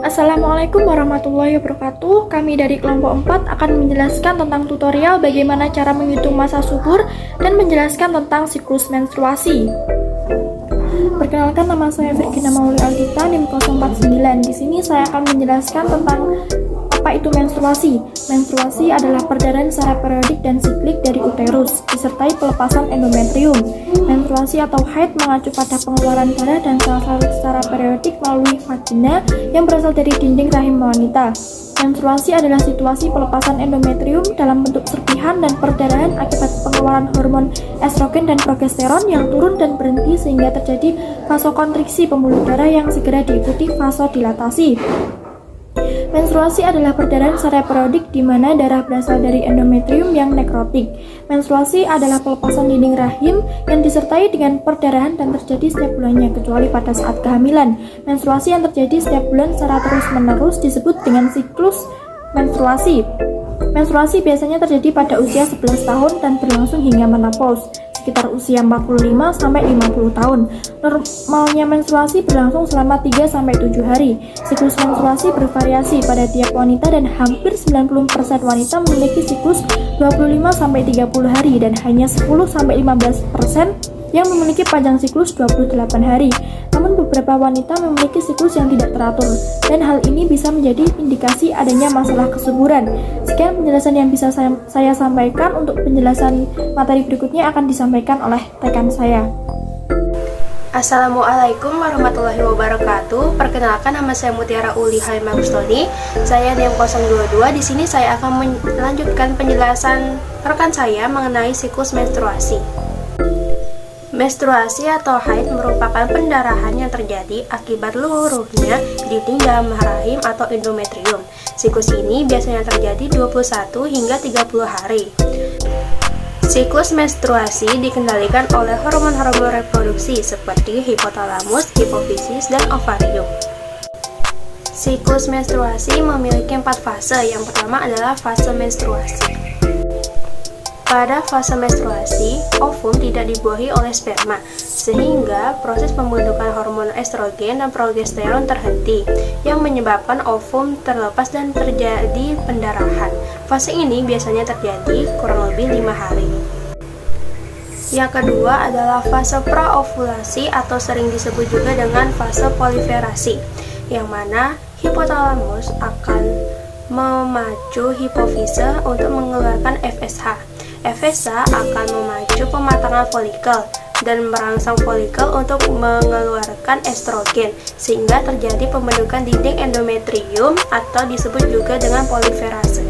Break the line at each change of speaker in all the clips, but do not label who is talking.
Assalamualaikum warahmatullahi wabarakatuh. Kami dari kelompok 4 akan menjelaskan tentang tutorial bagaimana cara menghitung masa subur dan menjelaskan tentang siklus menstruasi. Perkenalkan, nama saya Virgina Mauli Algita, NIM 049. Di sini saya akan menjelaskan tentang apa itu menstruasi. Menstruasi adalah perdarahan secara periodik dan siklik dari uterus, disertai pelepasan endometrium. Menstruasi atau haid mengacu pada pengeluaran darah dan sel-sel secara periodik melalui vagina yang berasal dari dinding rahim wanita. Menstruasi adalah situasi pelepasan endometrium dalam bentuk serpihan dan perdarahan akibat pengeluaran hormon estrogen dan progesteron yang turun dan berhenti sehingga terjadi vasokonstriksi pembuluh darah yang segera diikuti vasodilatasi. Menstruasi adalah perdarahan secara periodik di mana darah berasal dari endometrium yang nekrotik. Menstruasi adalah pelepasan dinding rahim yang disertai dengan perdarahan dan terjadi setiap bulannya kecuali pada saat kehamilan. Menstruasi yang terjadi setiap bulan secara terus-menerus disebut dengan siklus menstruasi. Menstruasi biasanya terjadi pada usia 11 tahun dan berlangsung hingga menopause, sekitar usia 45-50 tahun. Normalnya menstruasi berlangsung selama 3-7 hari. Siklus menstruasi bervariasi pada tiap wanita dan hampir 90% wanita memiliki siklus 25-30 hari dan hanya 10-15% yang memiliki panjang siklus 28 hari. Namun beberapa wanita memiliki siklus yang tidak teratur dan hal ini bisa menjadi indikasi adanya masalah kesuburan. Sekian penjelasan yang bisa saya sampaikan. Untuk penjelasan materi berikutnya akan disampaikan oleh rekan saya.
Assalamualaikum warahmatullahi wabarakatuh. Perkenalkan, nama saya Mutiara Uli Halimagustoni. Saya NIM 022. Di sini saya akan melanjutkan penjelasan rekan saya mengenai siklus menstruasi. Menstruasi atau haid merupakan pendarahan yang terjadi akibat luruhnya dinding dalam rahim atau endometrium. Siklus ini biasanya terjadi 21 hingga 30 hari. Siklus menstruasi dikendalikan oleh hormon-hormon reproduksi seperti hipotalamus, hipofisis, dan ovarium. Siklus menstruasi memiliki 4 fase. Yang pertama adalah fase menstruasi. Pada fase menstruasi, ovum tidak dibuahi oleh sperma, sehingga proses pembentukan hormon estrogen dan progesteron terhenti, yang menyebabkan ovum terlepas dan terjadi pendarahan. Fase ini biasanya terjadi kurang lebih 5 hari. Yang kedua adalah fase praovulasi atau sering disebut juga dengan fase proliferasi, yang mana hipotalamus akan memacu hipofise untuk mengeluarkan FSH. FSH akan memacu pematangan folikel dan merangsang folikel untuk mengeluarkan estrogen sehingga terjadi pembentukan dinding endometrium atau disebut juga dengan proliferase.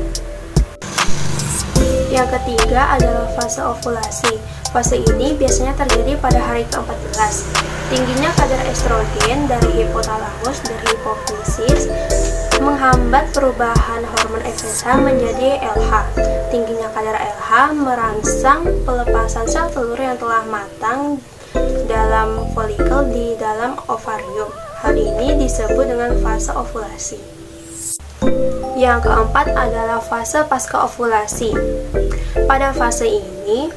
Yang ketiga adalah fase ovulasi. Fase ini biasanya terjadi pada hari ke-14. Tingginya kadar estrogen dari hipotalamus dan hipofisis menghambat perubahan hormon FSH menjadi LH. Tingginya kadar LH merangsang pelepasan sel telur yang telah matang dalam folikel di dalam ovarium. Hal ini disebut dengan fase ovulasi. Yang keempat adalah fase pasca ovulasi. Pada fase ini,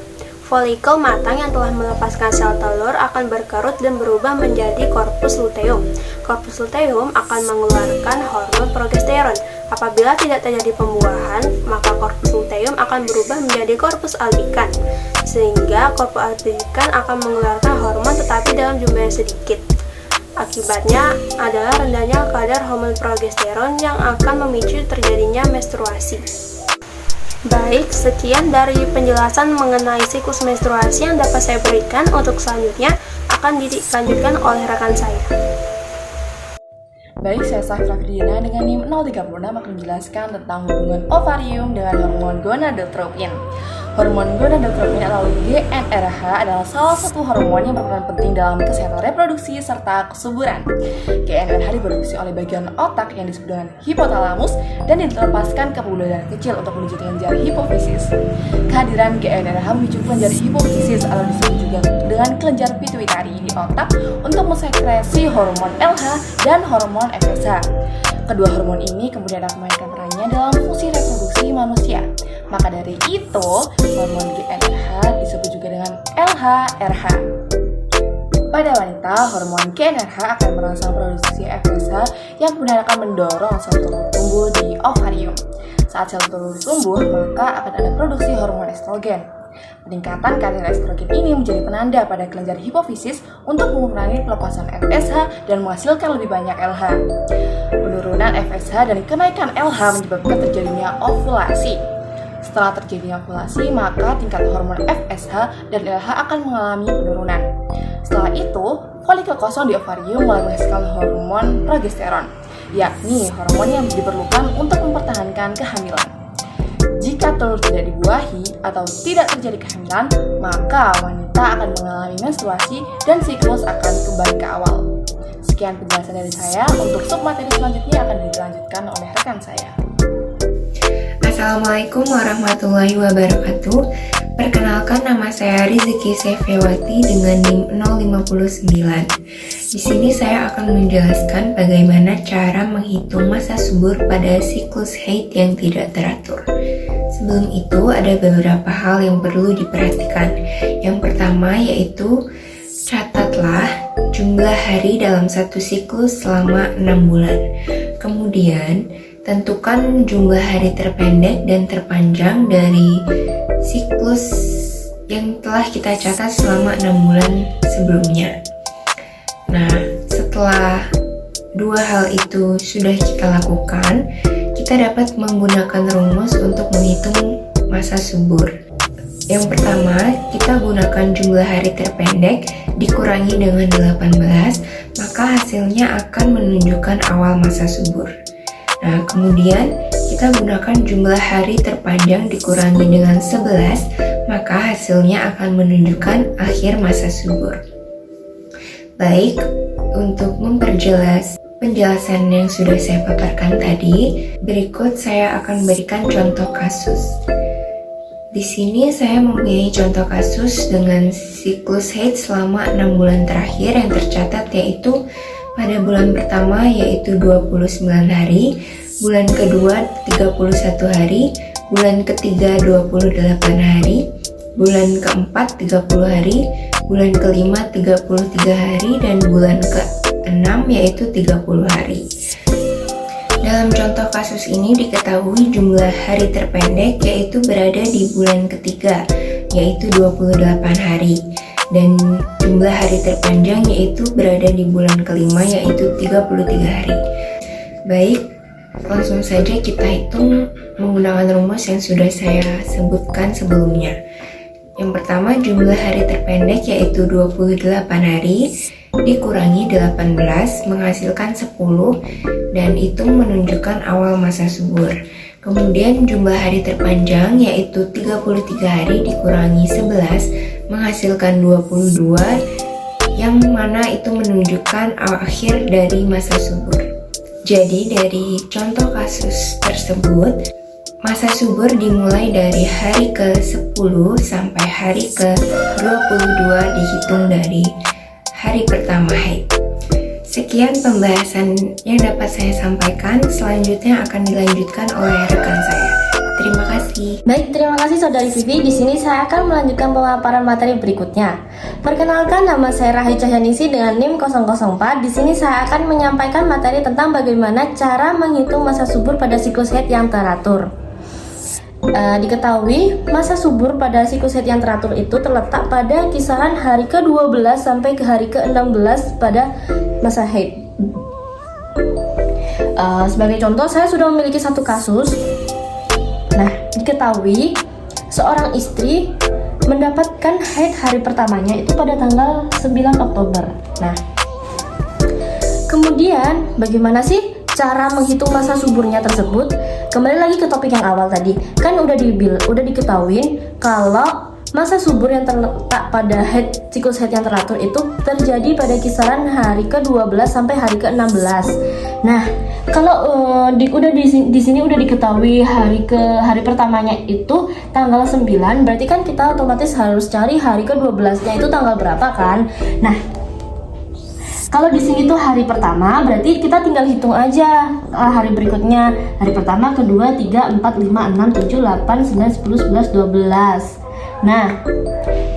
folikel matang yang telah melepaskan sel telur akan berkerut dan berubah menjadi korpus luteum. Korpus luteum akan mengeluarkan hormon progesteron. Apabila tidak terjadi pembuahan, maka korpus luteum akan berubah menjadi korpus albikan, sehingga korpus albikan akan mengeluarkan hormon tetapi dalam jumlah yang sedikit. Akibatnya adalah rendahnya kadar hormon progesteron yang akan memicu terjadinya menstruasi. Baik, sekian dari penjelasan mengenai siklus menstruasi yang dapat saya berikan. Untuk selanjutnya akan dilanjutkan oleh rekan saya.
Baik, saya Safra Ferdina dengan NIM 036 akan menjelaskan tentang hubungan ovarium dengan hormon gonadotropin. Hormon gonadotropin atau GnRH adalah salah satu hormon yang berperan penting dalam kesehatan reproduksi serta kesuburan. GnRH diproduksi oleh bagian otak yang disebut dengan hipotalamus dan dilepaskan ke pembuluh darah kecil untuk menuju kelenjar hipofisis. Kehadiran GnRH memicu kelenjar hipofisis atau disebut juga dengan kelenjar pituitari di otak untuk mensekresi hormon LH dan hormon FSH. Kedua hormon ini kemudian akan memainkan perannya dalam fungsi reproduksi manusia. Maka dari itu, hormon GnRH disebut juga dengan LHRH. Pada wanita, hormon GnRH akan merangsang produksi FSH yang kemudian akan mendorong sel telur tumbuh di ovarium. Saat sel telur tumbuh, maka akan ada produksi hormon estrogen. Peningkatan kadar estrogen ini menjadi penanda pada kelenjar hipofisis untuk mengurangi pelepasan FSH dan menghasilkan lebih banyak LH. Penurunan FSH dan kenaikan LH menyebabkan terjadinya ovulasi. Setelah terjadinya ovulasi, maka tingkat hormon FSH dan LH akan mengalami penurunan. Setelah itu, folikel kosong di ovarium mulai menghasilkan hormon progesteron, yakni hormon yang diperlukan untuk mempertahankan kehamilan. Jika telur tidak dibuahi atau tidak terjadi kehamilan, maka wanita akan mengalami menstruasi dan siklus akan kembali ke awal. Sekian penjelasan dari saya. Untuk submateri selanjutnya akan dilanjutkan oleh rekan saya.
Assalamualaikum warahmatullahi wabarakatuh. Perkenalkan, nama saya Rizky Sefewati dengan NIM 059. Di sini saya akan menjelaskan bagaimana cara menghitung masa subur pada siklus haid yang tidak teratur. Sebelum itu ada beberapa hal yang perlu diperhatikan. Yang pertama yaitu catatlah jumlah hari dalam satu siklus selama 6 bulan. Kemudian tentukan jumlah hari terpendek dan terpanjang dari siklus yang telah kita catat selama 6 bulan sebelumnya. Nah, setelah dua hal itu sudah kita lakukan, kita dapat menggunakan rumus untuk menghitung masa subur. Yang pertama, kita gunakan jumlah hari terpendek dikurangi dengan 18, maka hasilnya akan menunjukkan awal masa subur. Nah, kemudian kita gunakan jumlah hari terpanjang dikurangi dengan 11, maka hasilnya akan menunjukkan akhir masa subur. Baik, untuk memperjelas penjelasan yang sudah saya paparkan tadi, berikut saya akan berikan contoh kasus. Di sini saya mempunyai contoh kasus dengan siklus haid selama 6 bulan terakhir yang tercatat, yaitu pada bulan pertama yaitu 29 hari, bulan kedua 31 hari, bulan ketiga 28 hari, bulan keempat 30 hari, bulan kelima 33 hari, dan bulan ke-6 yaitu 30 hari. Dalam contoh kasus ini diketahui jumlah hari terpendek yaitu berada di bulan ketiga yaitu 28 hari, dan jumlah hari terpanjang yaitu berada di bulan kelima yaitu 33 hari. Baik, langsung saja kita hitung menggunakan rumus yang sudah saya sebutkan sebelumnya. Yang pertama, jumlah hari terpendek yaitu 28 hari dikurangi 18 menghasilkan 10, dan itu menunjukkan awal masa subur. Kemudian jumlah hari terpanjang yaitu 33 hari dikurangi 11 menghasilkan 22, yang mana itu menunjukkan akhir dari masa subur. Jadi dari contoh kasus tersebut, masa subur dimulai dari hari ke-10 sampai hari ke-22 dihitung dari hari pertama haid. Sekian pembahasan yang dapat saya sampaikan, selanjutnya akan dilanjutkan oleh rekan saya. Terima kasih.
Baik, terima kasih Saudari Vivi. Di sini saya akan melanjutkan pemaparan materi berikutnya. Perkenalkan, nama saya Rahel Cahyanisi dengan NIM 004. Di sini saya akan menyampaikan materi tentang bagaimana cara menghitung masa subur pada siklus haid yang teratur. Diketahui masa subur pada siklus haid yang teratur itu terletak pada kisaran hari ke-12 sampai ke hari ke-16 pada masa haid. Sebagai contoh, saya sudah memiliki satu kasus. Nah, diketahui seorang istri mendapatkan haid hari pertamanya itu pada tanggal 9 Oktober. Nah, kemudian bagaimana sih cara menghitung masa suburnya tersebut? Kembali lagi ke topik yang awal tadi, kan udah diketahui kalau masa subur yang terletak pada siklus haid yang teratur itu terjadi pada kisaran hari ke-12 sampai hari ke-16. Nah, kalau di sini udah diketahui hari pertamanya itu tanggal 9, berarti kan kita otomatis harus cari hari ke-12-nya itu tanggal berapa kan? Nah, kalau di sini tuh hari pertama, berarti kita tinggal hitung aja hari berikutnya. Hari pertama, kedua, 3, 4, 5, 6, 7, 8, 9, 10, 11, 12. Nah,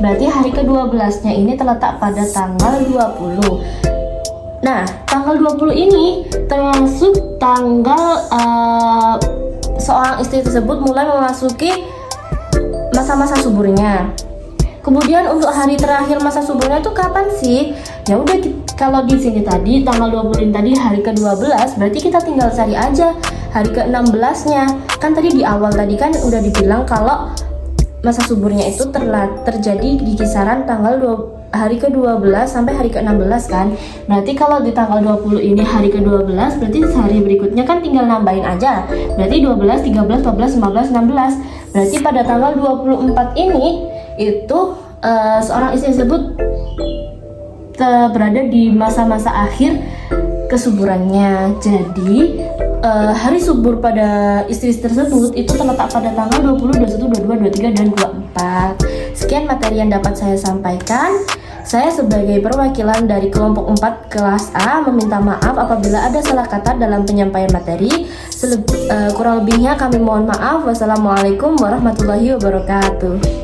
berarti hari ke-12-nya ini terletak pada tanggal 20. Nah, tanggal 20 ini termasuk tanggal seorang istri tersebut mulai memasuki masa-masa suburnya. Kemudian untuk hari terakhir masa suburnya itu kapan sih? Ya udah, kalau di sini tadi tanggal 20 ini tadi hari ke-12, berarti kita tinggal cari aja hari ke-16-nya. Kan tadi di awal tadi kan udah dibilang kalau masa suburnya itu terjadi di kisaran hari ke-12 sampai hari ke-16 kan. Berarti kalau di tanggal 20 ini hari ke-12, berarti hari berikutnya kan tinggal nambahin aja. Berarti 12, 13, 14, 15, 16. Berarti pada tanggal 24 ini itu seorang istri tersebut berada di masa-masa akhir kesuburannya. Jadi hari subur pada istri tersebut itu terletak pada tanggal 20, 21, 22, 23, dan 24. Sekian materi yang dapat saya sampaikan. Saya sebagai perwakilan dari kelompok 4 kelas A meminta maaf apabila ada salah kata dalam penyampaian materi. Kurang lebihnya kami mohon maaf. Wassalamualaikum warahmatullahi wabarakatuh.